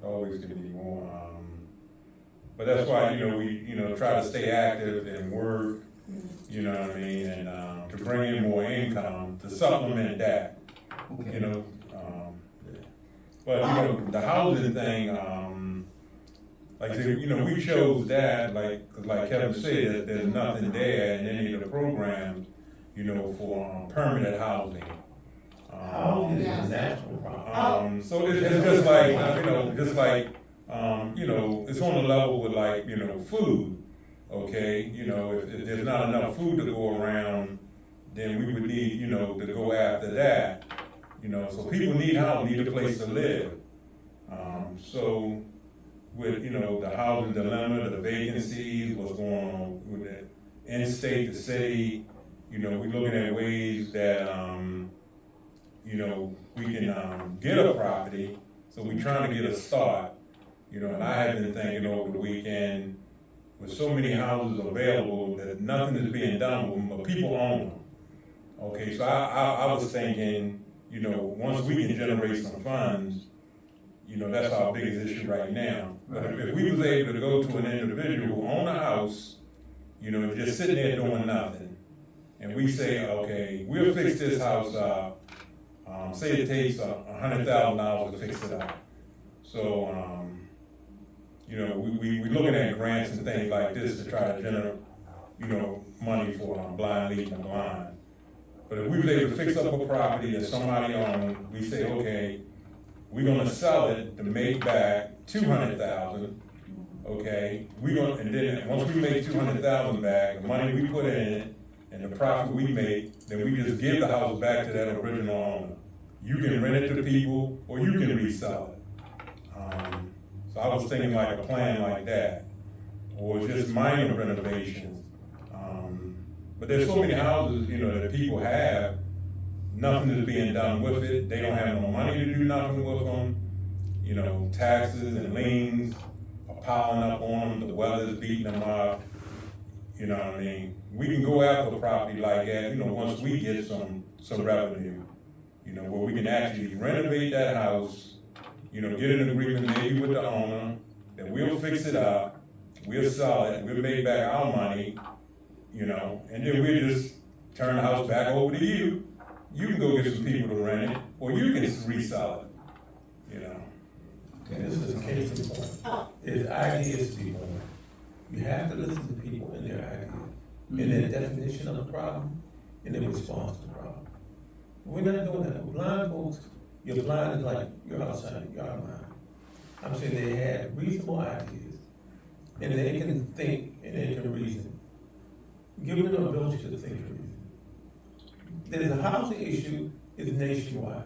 always could be more, but that's why, we try to stay active and work, you know what I mean, and, to bring in more income to supplement that, Okay. but, the housing thing, like, I said, we chose that, like Kevin said, that there's nothing there in any of the programs, for, permanent housing. Housing is Yes. a national problem. So it's just like, it's on the level with like, food, okay? If there's not enough food to go around, then we would need, to go after that. So people need housing, need a place to live. So with, the housing dilemma, the vacancies, what's going on with the in-state, the city, we're looking at ways that, we can get a property, so we're trying to get a start. And I have been thinking over the weekend, with so many houses available, that nothing is being done with them, but people own them. Okay, so I was thinking, once we can generate some funds, that's our biggest issue right now. But if we was able to go to an individual who owned a house, just sitting there doing nothing, and we say, okay, we'll fix this house up. Say it takes $100,000 to fix it up. So, we looking at grants and things like this to try to generate, money for blind leading the blind. But if we was able to fix up a property that somebody owned, we say, okay, we're gonna sell it to make back $200,000. Okay, and then once we make $200,000 back, the money we put in it and the profit we make, then we just give the house back to that original owner. You can rent it to people, or you can resell it. So I was thinking like a plan like that, or just minor renovations. But there's so many houses, that people have, nothing is being done with it. They don't have no money to do nothing with them. Taxes and liens are piling up on them. The weather's beating them up. You know what I mean? We can go after a property like that, once we get some revenue. Where we can actually renovate that house, get an agreement maybe with the owner, that we'll fix it up, we'll sell it, we'll make back our money, and then we'll just turn the house back over to you, you can go get some people to rent it, or you can resell it, you know? And this is a case in point. There's ideas to be born. You have to listen to people and their ideas, and their definition of the problem, and their response to the problem. We're not doing that. With blind folks, you're blind like you're outside, you're out of mind. I'm saying they have reasonable ideas, and they can think and they can reason. Give them the ability to think and reason. There's a housing issue is nationwide.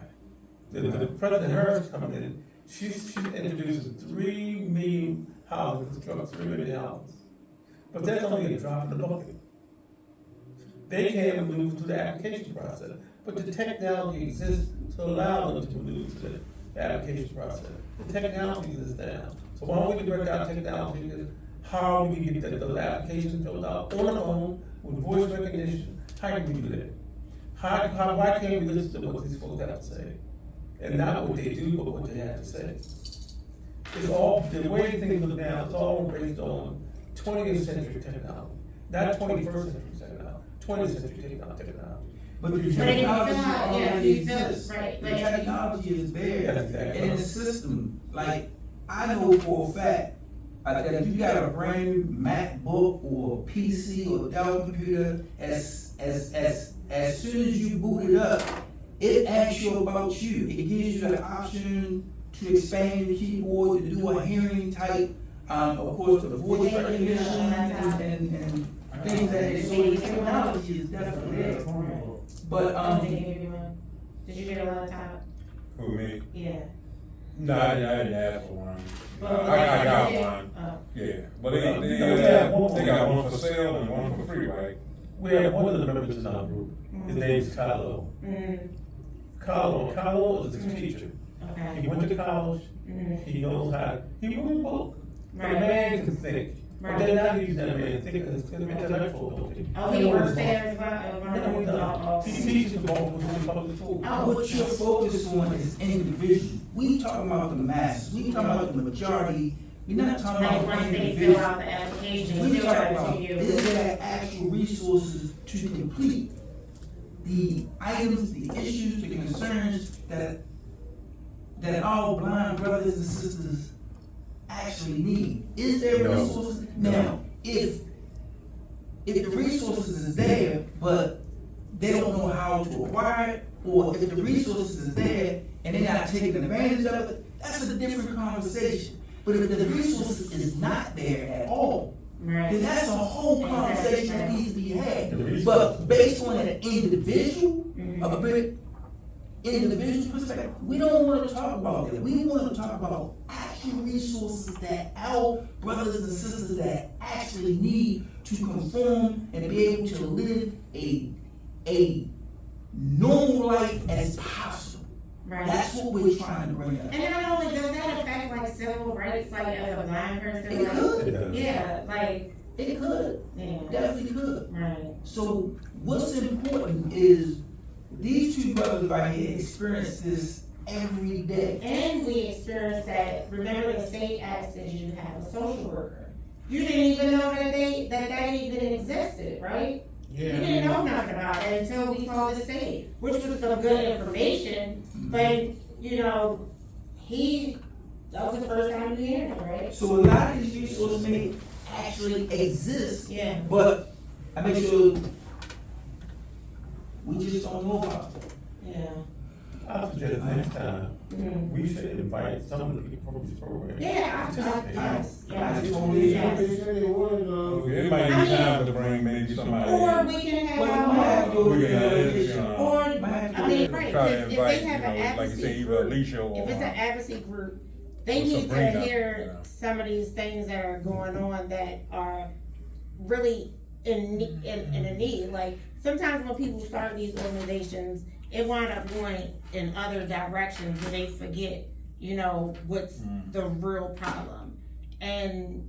The President Harris coming in, she introduces 3 million houses, construct 3 million houses. But that's only a drop in the bucket. They can't move through the application process, but the technology exists to allow them to move through the application process. The technology is now. So why don't we break out technology? How we can get the application filled out on the phone with voice recognition? How can we do that? Why can't we listen to what these folks have to say? And not what they do, but what they have to say. It's all, the way things look now, it's all based on 20th century technology, not 21st century technology, 20th century technology. But the technology already exists. The technology is there in the system. Like, I know for a fact that if you got a brand new MacBook or PC or Dell computer, as soon as you boot it up, it asks you about you. It gives you the option to expand the keyboard, to do a hearing type, of course, the voice recognition and things that they, so the technology is definitely there. But did you get a laptop? Who, me? Yeah. No, I didn't ask for one. Well, I got yeah. one. Oh. Yeah, but they got one for sale and one for free, right? We have one of the members in our group. His name is Carlo. Carlo is a teacher. Okay. He went to college. He knows how. He wrote a book. Right. The man can think. Right. But they're not using that man to think because it's intellectual ability. Oh, he works there as well? He teaches the ball in public school. what you're focused on is individual. We talking about the masses. We talking about the majority. We're not talking Like, about once they individuals. fill out the application, We still talking got about to you. is there actual resources to complete the items, the issues, the concerns that our blind brothers and sisters actually need? Is there No. resources? Now, if the resources is there, but they don't know how to acquire it, or if the resources is there and they're not taking advantage of it, that's a different conversation. But if the resources is not there at all, Right. then that's a whole conversation that needs to be The had. resources- But based on an individual, a bit individual perspective, we don't want to talk about that. We want to talk about actual resources that our brothers and sisters that actually need to conform and be able to live a normal life as possible. Right. That's what we're trying to bring up. And not only does that affect like civil rights, like as a blind person, It like, could. yeah, like, It could. yeah, Definitely could. right. So what's important is these two brothers right here experience this every day. And we experienced that, remember the state asked that you have a social worker. You didn't even know that that even existed, right? You didn't know nothing about it until we called the state, which was some good information, but, you know, that was the first time you heard it, right? So a lot of these resources may actually exist, Yeah. but I make sure we just don't know about it. Yeah. I suggest next time, Mhm. we should invite some of the people from this program. Yeah, yes, I yes. totally Yes. They said they would, It might be time to bring maybe somebody. Or we can have Well, our we have own, to We can, or, might I mean, right, try to because if invite, they have an like you advocacy say, either group, Alicia or. if it's an advocacy group, they Or need to Sabrina, hear yeah. some of these things that are going on that are really in a need. Like, sometimes when people start these organizations, it wind up going in other directions where they forget, you know, what's the real problem. And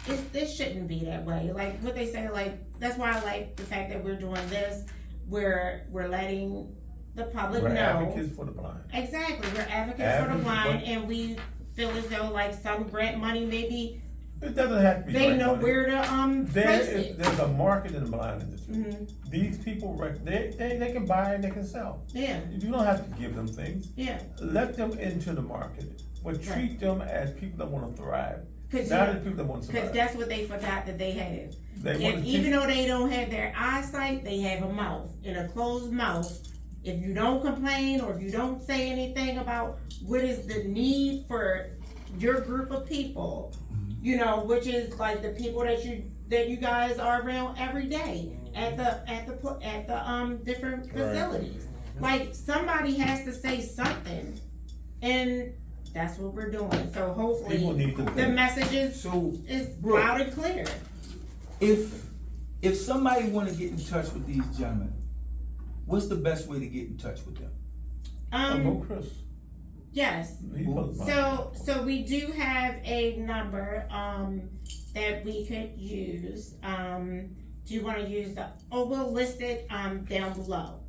it shouldn't be that way. Like what they say, like, that's why I like the fact that we're doing this, we're letting the public We're know. advocates for the blind. Exactly, we're advocates for the Advocates blind, for- and we feel as though like some grant money may be It doesn't have to be. They grant know money. where to, place it. There's a market in the blind industry. Mhm. These people, they can buy and they can sell. Yeah, You don't have to give them things. yeah. Let them into the market, but treat them as people that wanna thrive, 'Cause not you- as people that wanna Cause survive. that's what they forgot that they have. They wanna And teach- even though they don't have their eyesight, they have a mouth. In a closed mouth, if you don't complain or if you don't say anything about what is the need for your group of people, you know, which is like the people that you guys are around every day at the different facilities. Like somebody has to say something, and that's what we're doing. So People hopefully need to the think. message is So, bro, loud and clear. if somebody want to get in touch with these gentlemen, what's the best way to get in touch with them? Go Chris. Yes. He knows mine. So we do have a number, that we could use. Do you wanna use we'll list it, down below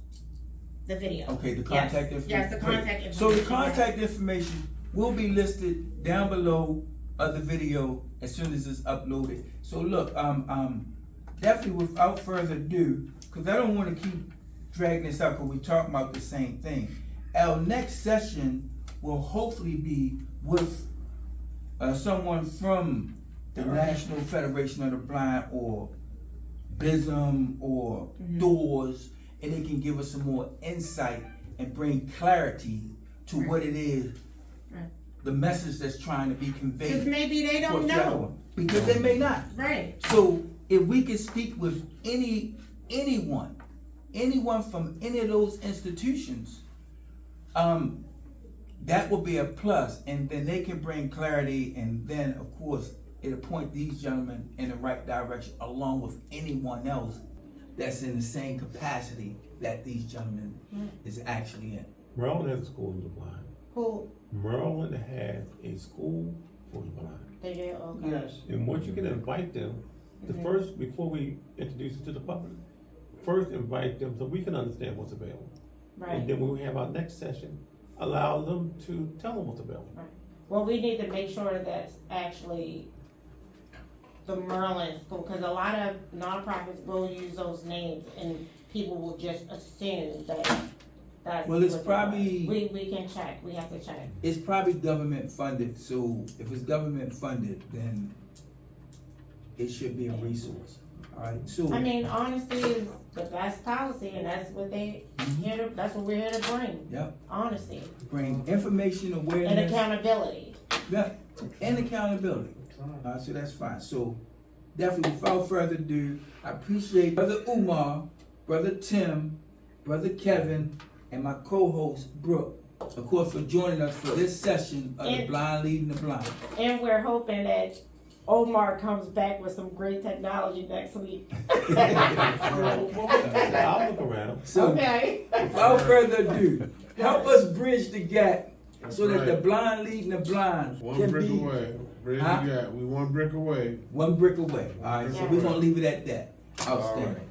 the video. Okay, the Yes. contact information. Yes, the Great. contact information. So the contact information will be listed down below of the video as soon as it's uploaded. So look, definitely without further ado, cause I don't wanna keep dragging this out, cause we're talking about the same thing. Our next session will hopefully be with someone from the National Federation of the Blind or BISM or DOORS, and they can give us some more insight and bring clarity to what it is, Right. the message that's trying to be conveyed. Cause maybe they for don't the other know. one. Because they may not. Right. So if we can speak with anyone from any of those institutions, that will be a plus, and then they can bring clarity, and then of course it'll point these gentlemen in the right direction along with anyone else that's in the same capacity that these gentlemen is actually in. Maryland has a school for the blind. Who? Maryland has a school for the blind. They do, okay. And what you can invite them, first, before we introduce it to the public, first invite them so we can understand what's available. Right. And then when we have our next session, allow them to tell them what's available. Well, we need to make sure that's actually the Merlin school, cause a lot of nonprofits will use those names and people will just assume that that's. Well, it's what it probably- was. We can check, we have to check. It's probably government funded, so if it's government funded, then it should be a resource, alright? So, I mean, honesty is the best policy and that's what that's what we're here to bring, yep, honesty bring information, and awareness, accountability. yeah, and accountability. So that's fine. So definitely, without further ado, I appreciate Brother Umar, Brother Tim, Brother Kevin, and my co-host Brooke, of course, for joining us for this session of the And- Blind Leading the Blind. And we're hoping that Omar comes back with some great technology next week. I'll look around. So Okay. without further ado, help us bridge the gap so that the right. blind leading the blind One can brick be away. Bridge Huh? the gap. We one brick away. one brick away. All right, so Yeah. we're gonna leave it at that. All Outstanding. right.